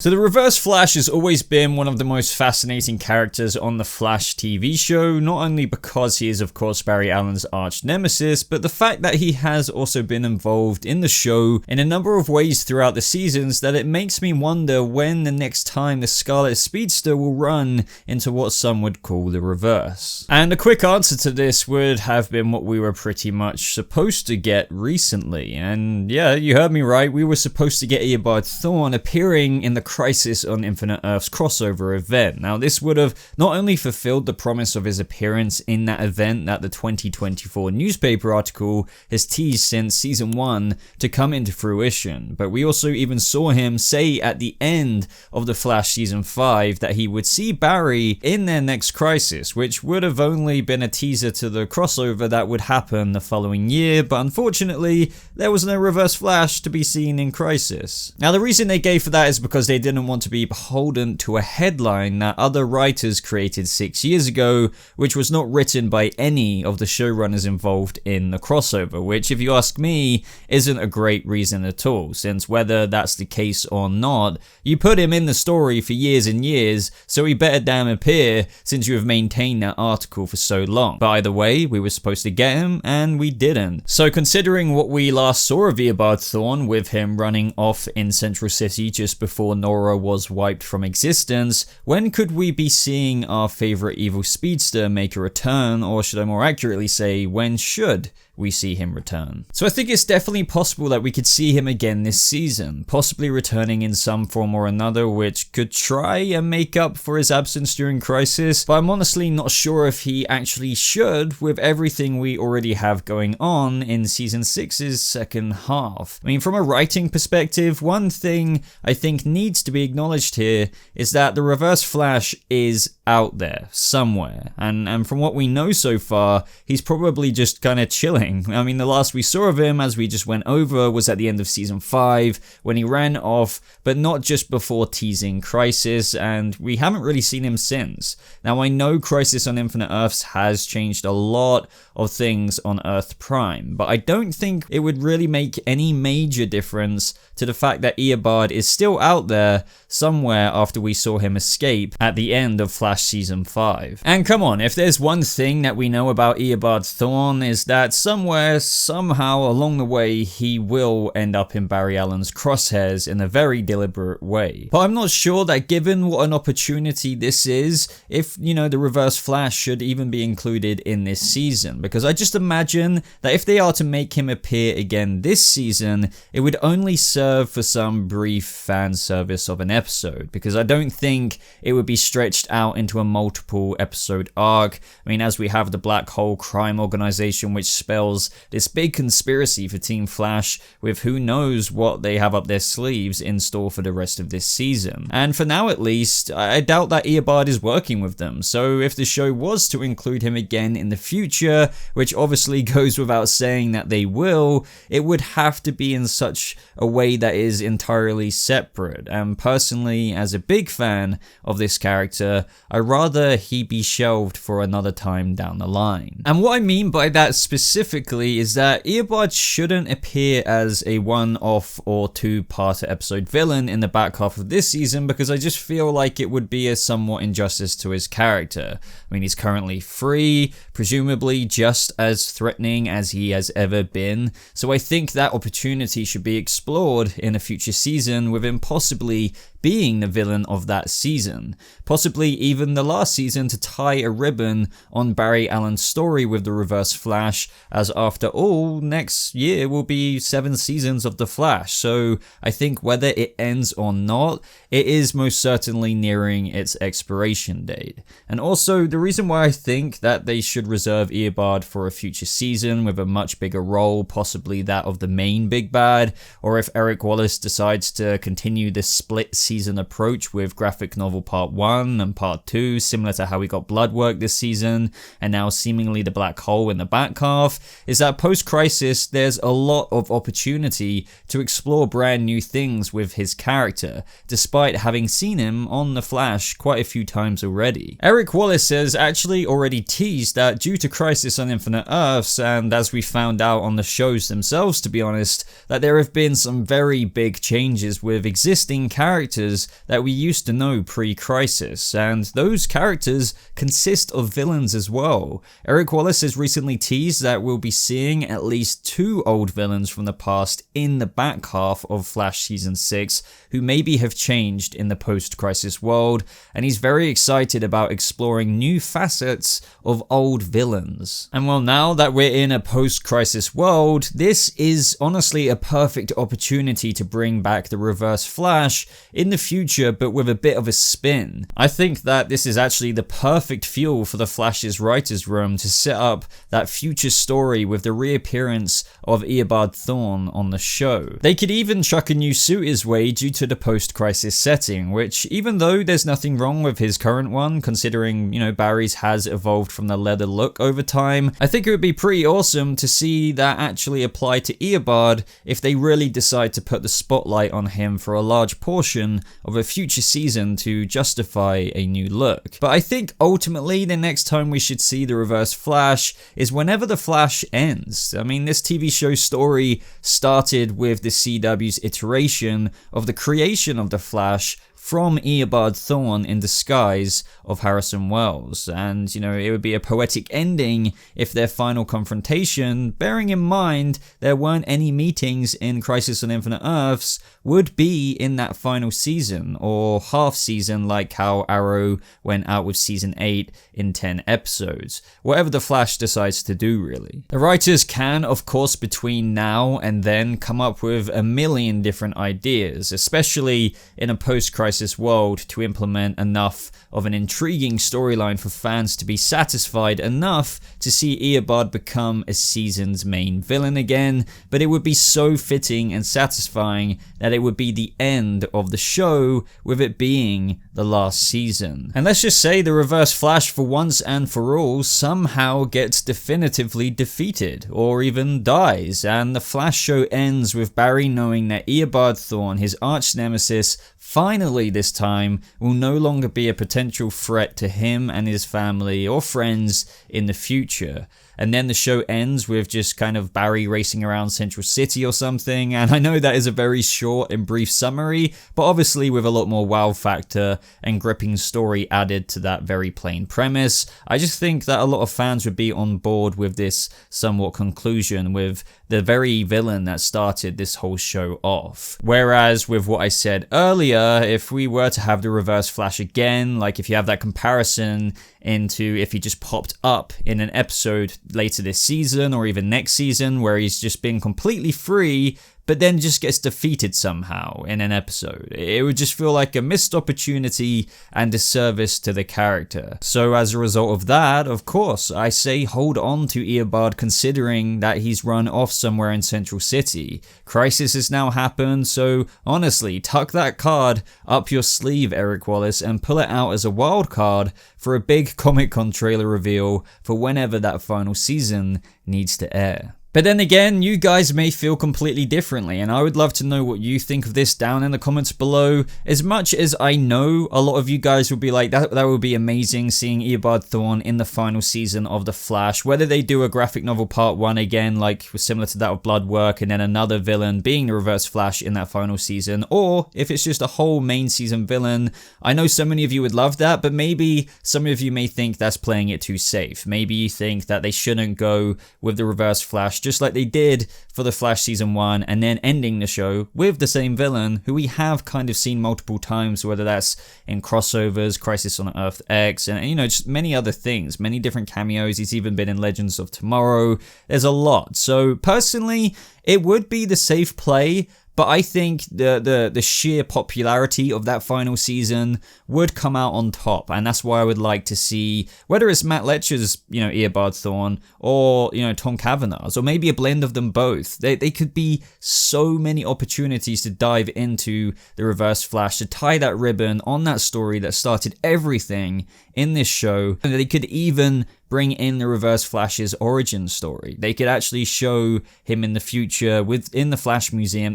So the Reverse Flash has always been one of the most fascinating characters on the Flash TV show, not only because he is of course Barry Allen's arch nemesis, but the fact that he has also been involved in the show in a number of ways throughout the seasons that it makes me wonder when the next time the Scarlet Speedster will run into what some would call the reverse. And a quick answer to this would have been what we were pretty much supposed to get recently, and yeah, you heard me right, we were supposed to get Eobard Thawne appearing in the Crisis on Infinite Earths crossover event. Now this would have not only fulfilled the promise of his appearance in that event that the 2024 newspaper article has teased since season 1 to come into fruition, but we also even saw him say at the end of the Flash season 5 that he would see Barry in their next Crisis, which would have only been a teaser to the crossover that would happen the following year, but unfortunately there was no Reverse Flash to be seen in Crisis. Now the reason they gave for that is because they didn't want to be beholden to a headline that other writers created 6 years ago, which was not written by any of the showrunners involved in the crossover, which if you ask me isn't a great reason at all, since whether that's the case or not, you put him in the story for years and years, so he better damn appear since you have maintained that article for so long. But either way, we were supposed to get him and we didn't. So considering what we last saw of Eobard Thawne with him running off in Central City just before Nora was wiped from existence, when could we be seeing our favorite evil speedster make a return, or should I more accurately say, when should we see him return? So I think it's definitely possible that we could see him again this season, possibly returning in some form or another which could try and make up for his absence during Crisis, but I'm honestly not sure if he actually should with everything we already have going on in season 6's second half. I mean, from a writing perspective, one thing I think needs to be acknowledged here is that the Reverse Flash is out there somewhere, and from what we know so far, he's probably just kind of chilling. I mean, the last we saw of him, as we just went over, was at the end of season 5 when he ran off, but not just before teasing Crisis, and we haven't really seen him since. Now I know Crisis on Infinite Earths has changed a lot of things on Earth Prime, but I don't think it would really make any major difference to the fact that Eobard is still out there somewhere after we saw him escape at the end of Flash season 5. And come on, if there's one thing that we know about Eobard Thawne is that somewhere, somehow along the way, he will end up in Barry Allen's crosshairs in a very deliberate way. But I'm not sure that given what an opportunity this is, if, you know, the Reverse Flash should even be included in this season, because I just imagine that if they are to make him appear again this season, it would only serve for some brief fan service of an episode, because I don't think it would be stretched out into a multiple episode arc. I mean, as we have the Blackhole crime organization, which spells this big conspiracy for Team Flash, with who knows what they have up their sleeves in store for the rest of this season. And for now at least, I doubt that Eobard is working with them, so if the show was to include him again in the future, which obviously goes without saying that they will, it would have to be in such a way that is entirely separate, and personally, as a big fan of this character, I'd rather he be shelved for another time down the line. And what I mean by that specifically is that Eobard shouldn't appear as a one-off or two-parter episode villain in the back half of this season, because I just feel like it would be a somewhat injustice to his character. I mean, he's currently free, presumably just as threatening as he has ever been, so I think that opportunity should be explored in a future season with him possibly being the villain of that season, possibly even the last season, to tie a ribbon on Barry Allen's story with the Reverse Flash, as after all, next year will be 7 seasons of The Flash, so I think whether it ends or not, it is most certainly nearing its expiration date. And also, the reason why I think that they should reserve Eobard for a future season with a much bigger role, possibly that of the main big bad, or if Eric Wallace decides to continue this split season approach with graphic novel part 1 and part 2, similar to how we got Bloodwork this season, and now seemingly the Black Hole in the back half, is that post-Crisis there's a lot of opportunity to explore brand new things with his character, despite having seen him on The Flash quite a few times already. Eric Wallace has actually already teased that due to Crisis on Infinite Earths, and as we found out on the shows themselves to be honest, that there have been some very big changes with existing characters that we used to know pre-Crisis, and those characters consist of villains as well. Eric Wallace has recently teased that we'll be seeing at least 2 old villains from the past in the back half of Flash Season 6 who maybe have changed in the post-Crisis world, and he's very excited about exploring new facets of old villains. And well, now that we're in a post-Crisis world, this is honestly a perfect opportunity to bring back the Reverse Flash in the future, but with a bit of a spin. I think that this is actually the perfect fuel for the Flash's writer's room to set up that future story with the reappearance of Eobard Thawne on the show. They could even chuck a new suit his way due to the post-Crisis setting, which even though there's nothing wrong with his current one, considering, you know, Barry's has evolved from the leather look over time, I think it would be pretty awesome to see that actually apply to Eobard if they really decide to put the spotlight on him for a large portion of a future season to justify a new look. But I think ultimately the next time we should see the Reverse Flash is whenever the Flash ends. I mean, this TV show story started with the CW's iteration of the creation of the Flash from Eobard Thawne in disguise of Harrison Wells, and you know, it would be a poetic ending if their final confrontation, bearing in mind there weren't any meetings in Crisis on Infinite Earths, would be in that final season, or half season like how Arrow went out with season 8 in 10 episodes. Whatever the Flash decides to do, really. The writers can, of course, between now and then come up with a million different ideas, especially in a post-Crisis world, to implement enough of an intriguing storyline for fans to be satisfied enough to see Eobard become a season's main villain again, but it would be so fitting and satisfying that it would be the end of the show, with it being the last season. And let's just say the Reverse Flash for once and for all somehow gets definitively defeated, or even dies, and the Flash show ends with Barry knowing that Eobard Thawne, his arch nemesis, finally this time will no longer be a potential threat to him and his family or friends in the future. And then the show ends with just kind of Barry racing around Central City or something, and I know that is a very short and brief summary, but obviously with a lot more wow factor and gripping story added to that very plain premise. I just think that a lot of fans would be on board with this somewhat conclusion with the very villain that started this whole show off. Whereas with what I said earlier, if we were to have the Reverse Flash again, like if you have that comparison into if he just popped up in an episode later this season or even next season where he's just been completely free but then just gets defeated somehow in an episode, it would just feel like a missed opportunity and disservice to the character. So as a result of that, of course, I say hold on to Eobard, considering that he's run off somewhere in Central City. Crisis has now happened, so honestly, tuck that card up your sleeve, Eric Wallace, and pull it out as a wild card for a big Comic-Con trailer reveal for whenever that final season needs to air. But then again, you guys may feel completely differently, and I would love to know what you think of this down in the comments below. As much as I know a lot of you guys will be like, that would be amazing seeing Eobard Thawne in the final season of The Flash, whether they do a graphic novel part 1 again, like similar to that of Bloodwork, and then another villain being the Reverse Flash in that final season, or if it's just a whole main season villain. I know so many of you would love that, but maybe some of you may think that's playing it too safe. Maybe you think that they shouldn't go with the Reverse Flash just like they did for The Flash Season 1, and then ending the show with the same villain who we have kind of seen multiple times, whether that's in crossovers, Crisis on Earth X, and you know, just many other things, many different cameos. He's even been in Legends of Tomorrow. There's a lot. So personally, it would be the safe play, but I think the sheer popularity of that final season would come out on top, and that's why I would like to see, whether it's Matt Letcher's, you know, Eobard Thawne, or, you know, Tom Cavanagh's, or maybe a blend of them both. They could be so many opportunities to dive into the Reverse Flash, to tie that ribbon on that story that started everything in this show, and they could even bring in the Reverse Flash's origin story. They could actually show him in the future within the Flash Museum.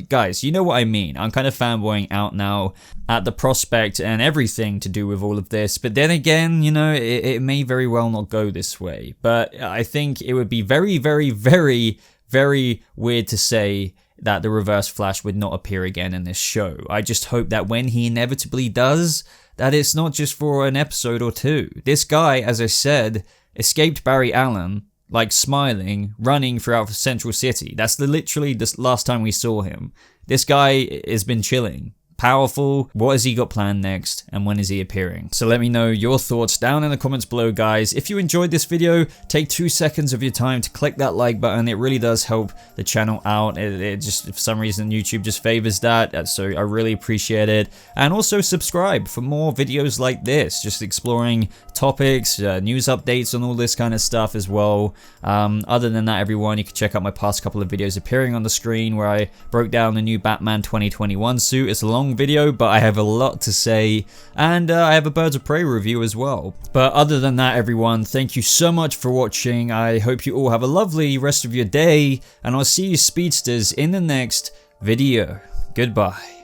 Guys, you know what I mean. I'm kind of fanboying out now at the prospect and everything to do with all of this. But then again, you know, it may very well not go this way. But I think it would be very, very, very, very weird to say that the Reverse Flash would not appear again in this show. I just hope that when he inevitably does, that it's not just for an episode or two. This guy, as I said, escaped Barry Allen, like smiling, running throughout Central City. That's literally the last time we saw him. This guy has been chilling. Powerful. What has he got planned next, and when is he appearing? So let me know your thoughts down in the comments below, guys. If you enjoyed this video, take 2 seconds of your time to click that like button. It really does help the channel out. It just, for some reason, YouTube just favors that, so I really appreciate it. And also subscribe for more videos like this, just exploring topics, news updates on all this kind of stuff as well. Other than that, everyone, you can check out my past couple of videos appearing on the screen where I broke down the new Batman 2021 suit. It's a long video, but I have a lot to say, and I have a Birds of Prey review as well. But other than that, everyone, thank you so much for watching. I hope you all have a lovely rest of your day, and I'll see you speedsters in the next video. Goodbye.